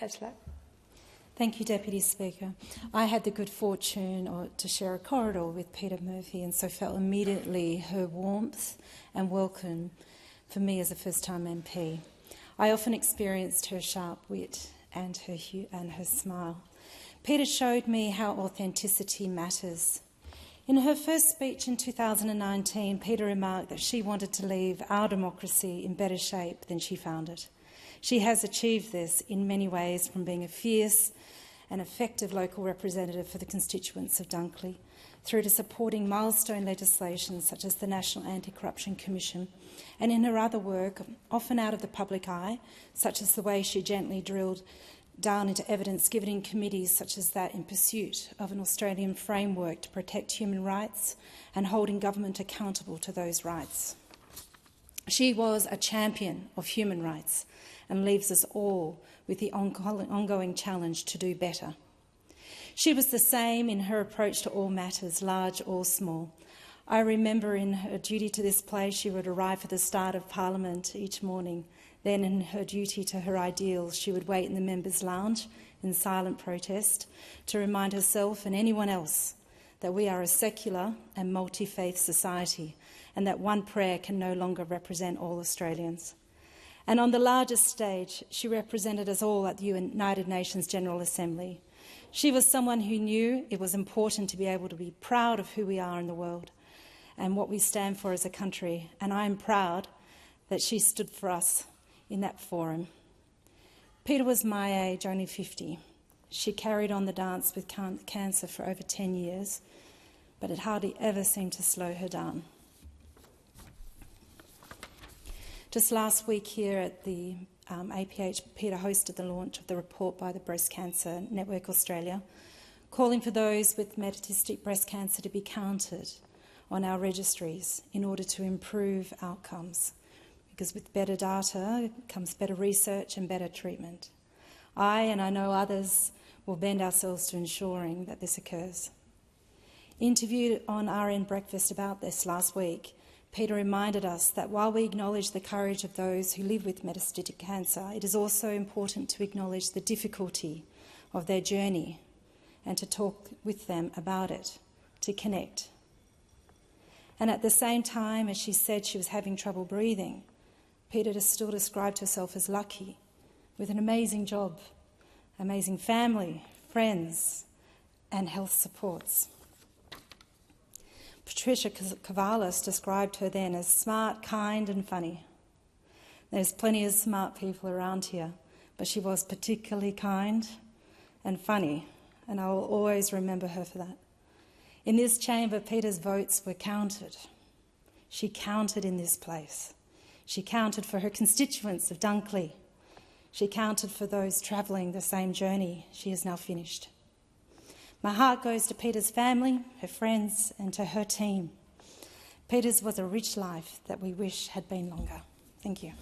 Hasluck. Thank you, Deputy Speaker. I had the good fortune to share a corridor with Peta Murphy, and so felt immediately her warmth and welcome for me as a first-time MP. I often experienced her sharp wit and her smile. Peta showed me how authenticity matters. In her first speech in 2019, Peta remarked that she wanted to leave our democracy in better shape than she found it. She has achieved this in many ways, from being a fierce and effective local representative for the constituents of Dunkley, through to supporting milestone legislation such as the National Anti-Corruption Commission, and in her other work, often out of the public eye, such as the way she gently drilled down into evidence given in committees such as that in pursuit of an Australian framework to protect human rights and holding government accountable to those rights. She was a champion of human rights and leaves us all with the ongoing challenge to do better. She was the same in her approach to all matters, large or small. I remember in her duty to this place, she would arrive for the start of Parliament each morning. Then in her duty to her ideals, she would wait in the members' lounge in silent protest to remind herself and anyone else that we are a secular and multi-faith society and that one prayer can no longer represent all Australians. And on the largest stage, she represented us all at the United Nations General Assembly. She was someone who knew it was important to be able to be proud of who we are in the world and what we stand for as a country, and I am proud that she stood for us in that forum. Peta was my age, only 50. She carried on the dance with cancer for over 10 years, but it hardly ever seemed to slow her down. Just last week here at the APH, Peta hosted the launch of the report by the Breast Cancer Network Australia, calling for those with metastatic breast cancer to be counted on our registries in order to improve outcomes, because with better data comes better research and better treatment. I know others will bend ourselves to ensuring that this occurs. Interviewed on RN Breakfast about this last week, Peta reminded us that while we acknowledge the courage of those who live with metastatic cancer, it is also important to acknowledge the difficulty of their journey and to talk with them about it, to connect. And at the same time, as she said she was having trouble breathing, Peta still described herself as lucky, with an amazing job, amazing family, friends, and health supports. Patricia Cavalis described her then as smart, kind and funny. There's plenty of smart people around here, but she was particularly kind and funny, and I will always remember her for that. In this chamber, Peta's votes were counted. She counted in this place. She counted for her constituents of Dunkley. She counted for those travelling the same journey she has now finished. My heart goes to Peta's family, her friends, and to her team. Peta's was a rich life that we wish had been longer. Thank you.